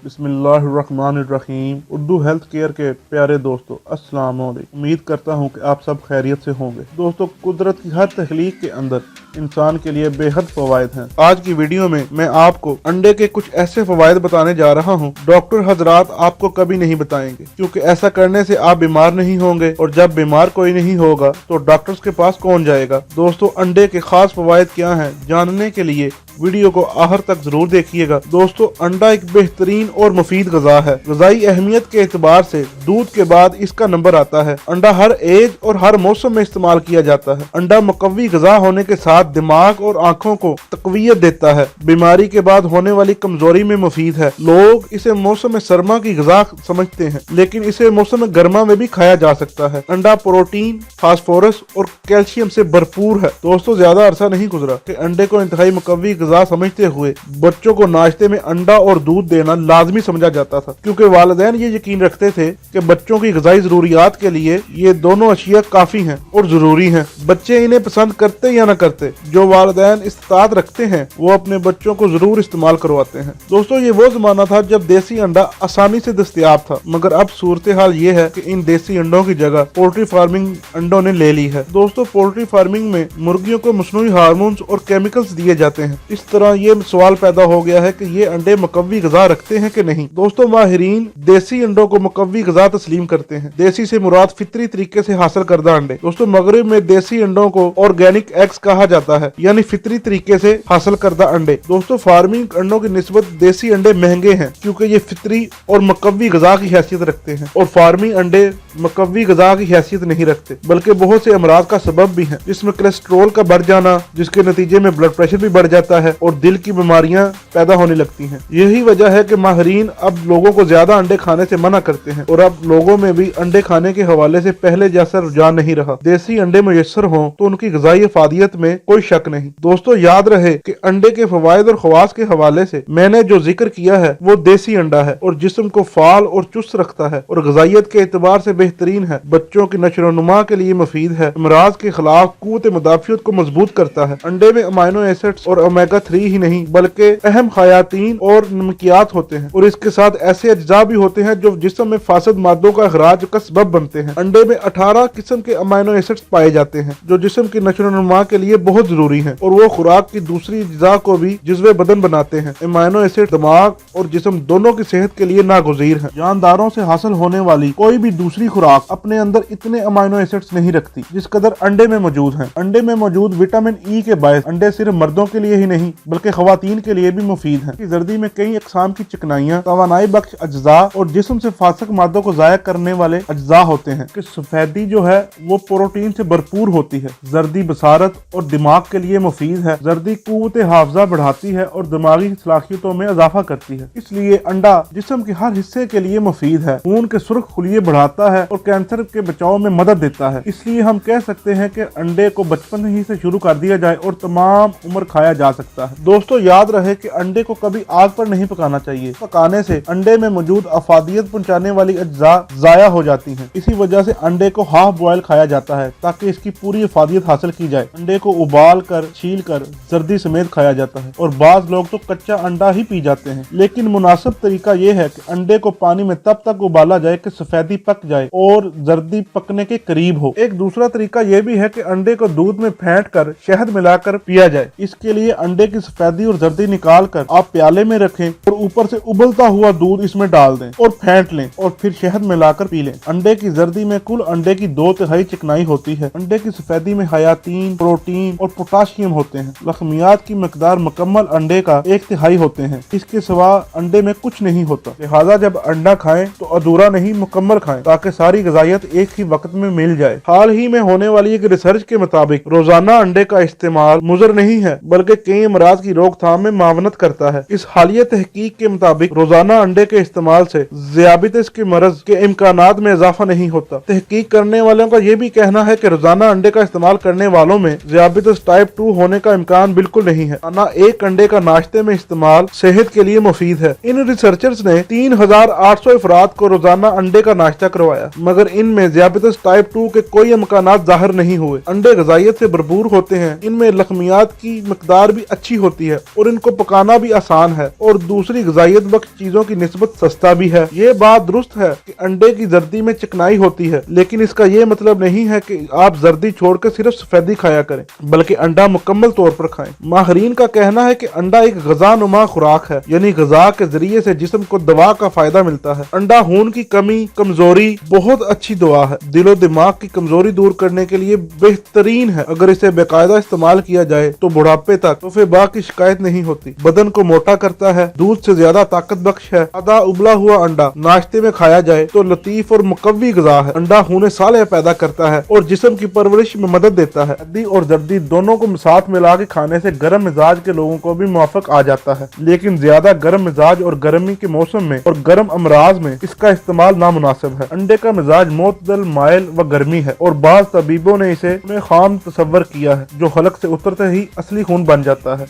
बिस्मिल्लाहिर्रहमानिर्रहीम। Urdu health care के प्यारे दोस्तों, अस्सलाम वालेकुम। उम्मीद करता हूँ कि आप सब खैरियत से होंगे। दोस्तों, कुदरत की हर तख्लीक के अंदर इंसान के लिए बेहद फवायद हैं। आज की वीडियो में मैं आपको अंडे के कुछ ऐसे फवायद बताने जा रहा हूँ डॉक्टर हजरात आपको कभी नहीं बताएंगे, क्योंकि ऐसा करने से आप बीमार नहीं होंगे, और जब बीमार कोई नहीं होगा तो डॉक्टर्स के पास कौन जाएगा। दोस्तों, अंडे के खास फवायद क्या हैं जानने के लिए वीडियो को आखिर तक जरूर देखिएगा। दोस्तों, अंडा एक बेहतरीन और मुफीद गजा है। गजाई अहमियत के एतबार से दूध के बाद इसका नंबर आता है। अंडा हर एज और हर मौसम में इस्तेमाल किया जाता है। अंडा मुकव्वी गजा होने के साथ दिमाग और आंखों को तकवीयत देता है। बीमारी के बाद होने वाली कमजोरी में मुफीद है। लोग इसे मौसम सरमा की गजा समझते हैं, लेकिन इसे मौसम गर्मा में भी खाया जा सकता है। अंडा प्रोटीन, फास्फोरस और कैल्शियम से भरपूर है। दोस्तों, ज्यादा अरसा नहीं गुजरा कि अंडे को इंतहाई मुकव्वी गजा समझते हुए बच्चों को नाश्ते में अंडा और दूध देना लाजमी समझा जाता था, क्योंकि वालिदैन ये यकीन रखते थे कि बच्चों की गजाई जरूरियात के लिए ये दोनों अशिया काफी हैं और जरूरी हैं। बच्चे इन्हें पसंद करते या न करते, जो वालिदैन इस्तात रखते हैं वो अपने बच्चों को जरूर इस्तेमाल करवाते हैं। दोस्तों, ये वो जमाना था जब देसी अंडा आसानी से दस्तयाब था, मगर अब सूरत हाल ये है कि इन देसी अंडों की जगह पोल्ट्री फार्मिंग अंडों ने ले ली है। दोस्तों, पोल्ट्री फार्मिंग में मुर्गियों को मसनूई हार्मोन्स और केमिकल्स दिए जाते हैं। इस तरह ये सवाल पैदा हो गया है कि ये अंडे मुकव्वी गजा रखते हैं कि नहीं। दोस्तों, माहिरीन देसी अंडों को मुकव्वी गजा तस्लीम करते हैं। देसी से मुराद फितरी तरीके से हासिल करदा अंडे। दोस्तों, मगरिब में देसी अंडों को ऑर्गेनिक एग्स कहा जाता है, यानी फितरी तरीके से हासिल करदा अंडे। दोस्तों, फार्मिंग अंडों की निस्बत देसी अंडे महंगे हैं, क्योंकि ये फितरी और मुकव्वी गजा की हैसियत रखते हैं, और फार्मिंग अंडे मुकव्वी गजा की हैसियत नहीं रखते, बल्कि बहुत से अमराज का सबब भी है, जिसमें कोलेस्ट्रोल का बढ़ जाना, जिसके नतीजे में ब्लड प्रेशर भी बढ़ जाता है और दिल की बीमारियां पैदा होने लगती हैं। यही वजह है कि माहिरीन अब लोगों को ज्यादा अंडे खाने से मना करते हैं, और अब लोगों में भी अंडे खाने के हवाले से पहले जैसा रुझान नहीं रहा। देसी अंडे मुयस्सर हों तो उनकी गजाई अफादियत में कोई शक नहीं। दोस्तों, याद रहे कि अंडे के फवायद और खवास के हवाले से मैंने जो जिक्र किया है वो देसी अंडा है, और जिस्म को फाल और चुस्त रखता है, और गजाइयत के एतबार से बेहतरीन है। बच्चों की नशोनुमा के लिए मुफीद है। अमराज के खिलाफ कुव्वत मुदाफियत को मजबूत करता है। अंडे में अमाइनो एसिड्स और ओमेगा 3 ही नहीं बल्कि अहम हयातीन और नमकियात होते हैं, और इसके साथ ऐसे अज्जा भी होते हैं जो जिस्म में फासद मादों का अखराज का सबब बनते हैं। अंडे में 18 किस्म के अमाइनो एसिड्स पाए जाते हैं, जो जिस्म की नशोनुमा के लिए बहुत जरूरी है, और वो खुराक की दूसरी अज्जा को भी जिज़्वे बदन बनाते हैं। अमाइनो एसिड दिमाग और जिस्म दोनों की सेहत के लिए नागुज़ीर है। जानदारों से हासिल होने वाली कोई भी दूसरी खुराक अपने अंदर इतने अमाइनो एसिड्स नहीं रखती जिस कदर अंडे में मौजूद हैं। अंडे में मौजूद विटामिन ई के बायस अंडे सिर्फ मर्दों के लिए ही नहीं बल्कि खवातीन के लिए भी मुफीद है। जर्दी में कई अकसाम की चिकनाइयाँ, तवानाई बख्श अज्जा और जिस्म से फासक मादों को जाया करने वाले अज्जा होते हैं। कि सफेदी जो है वो प्रोटीन से भरपूर होती है। जर्दी बसारत और दिमाग के लिए मुफीद है। जर्दी कुव्वत हाफजा बढ़ाती है और दिमागी सलाहियतों में इजाफा करती है। इसलिए अंडा जिस्म के हर हिस्से के लिए मुफीद है। खून के सुर्ख खुलिये बढ़ाता है और कैंसर के बचाव में मदद देता है। इसलिए हम कह सकते हैं कि अंडे को बचपन ही से शुरू कर दिया जाए और तमाम उम्र खाया जा सकता है। दोस्तों, याद रहे कि अंडे को कभी आग पर नहीं पकाना चाहिए। पकाने से अंडे में मौजूद अफादियत पहुंचाने वाली अज्जा जाया हो जाती हैं। इसी वजह से अंडे को हाफ बॉयल खाया जाता है ताकि इसकी पूरी अफादियत हासिल की जाए। अंडे को उबाल कर, छील कर, जर्दी समेत खाया जाता है, और बाज लोग तो कच्चा अंडा ही पी जाते हैं। लेकिन मुनासिब तरीका यह है कि अंडे को पानी में तब तक उबाला जाए कि सफेदी पक जाए और जर्दी पकने के करीब हो। एक दूसरा तरीका यह भी है कि अंडे को दूध में फेंट कर शहद मिलाकर पिया जाए। इसके लिए अंडे की सफेदी और जर्दी निकाल कर आप प्याले में रखें और ऊपर से उबलता हुआ दूध इसमें डाल दें और फेंट लें, और फिर शहद मिलाकर पी लें। अंडे की जर्दी में कुल अंडे की 2/3 चिकनाई होती है। अंडे की सफेदी में हयातीन, प्रोटीन और पोटाशियम होते हैं। लखमियात की मकदार मुकम्मल अंडे का 1/3 होते हैं। इसके सिवा अंडे में कुछ नहीं होता। लिहाजा जब अंडा खाएं तो अधूरा नहीं, मुकम्मल खाएं, ताकि सारी गजाइत एक ही वक्त में मिल जाए। हाल ही में होने वाली एक रिसर्च के मुताबिक रोजाना अंडे का इस्तेमाल मुजर नहीं है बल्कि कई अमराज की रोकथाम में मावनत करता है। इस हालिया तहकीक के मुताबिक रोजाना अंडे के इस्तेमाल से ज़ियाबितिस के मरज के इम्कानात में इजाफा नहीं होता। तहकीक करने वालों का यह भी कहना है कि रोजाना अंडे का इस्तेमाल करने वालों में ज़ियाबितिस टाइप 2 होने का इम्कान बिल्कुल नहीं है। एक अंडे का नाश्ते में इस्तेमाल सेहत के लिए मुफीद है। इन रिसर्चर्स ने 3800 अफराद को रोजाना अंडे का नाश्ता करवाया, मगर इनमें ज़ियाबितिस टाइप 2 के कोई इम्कानात जाहिर नहीं हुए। अंडे गजाइयत से भरपूर होते हैं। इनमें लखमियात की मकदार भी अच्छी होती है और इनको पकाना भी आसान है और दूसरी ग़िज़ाइयत बख्श चीजों की निस्बत सस्ता भी है। ये बात दुरुस्त है कि अंडे की जर्दी में चिकनाई होती है, लेकिन इसका ये मतलब नहीं है कि आप जर्दी छोड़कर सिर्फ सफेदी खाया करें, बल्कि अंडा मुकम्मल तौर पर खाएं। माहिरीन का कहना है कि अंडा एक ग़िज़ा-नुमा खुराक है, यानी ग़िज़ा के जरिए से जिस्म को दवा का फायदा मिलता है। अंडा खून की कमी, कमजोरी बहुत अच्छी दवा है। दिलो दिमाग की कमजोरी दूर करने के लिए बेहतरीन है। अगर इसे बेकायदा इस्तेमाल किया जाए तो बुढ़ापे तक तोहफे बाग की शिकायत नहीं होती। बदन को मोटा करता है, दूध से ज्यादा ताकत बख्श है। आधा उबला हुआ अंडा नाश्ते में खाया जाए तो लतीफ और मुकव्वी ग़िज़ा है। अंडा खून साले पैदा करता है और जिस्म की परवरिश में मदद देता है। हड्डी और जर्दी दोनों को साथ मिला के खाने से गर्म मिजाज के लोगों को भी मुआफ़िक आ जाता है, लेकिन ज्यादा गर्म मिजाज और गर्मी के मौसम में और गर्म अमराज में इसका इस्तेमाल नामुनासिब है। अंडे का मिजाज मोतदल, मायल व गर्मी है और बाज़ तबीबों ने इसे खाम तस्वर किया है, जो हलक से उतरते ही असली खून बन जाता है।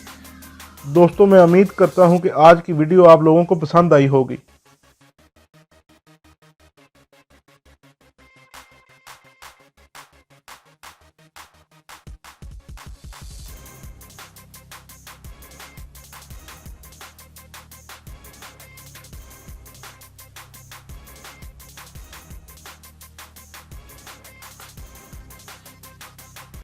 दोस्तों, मैं उम्मीद करता हूँ कि आज की वीडियो आप लोगों को पसंद आई होगी।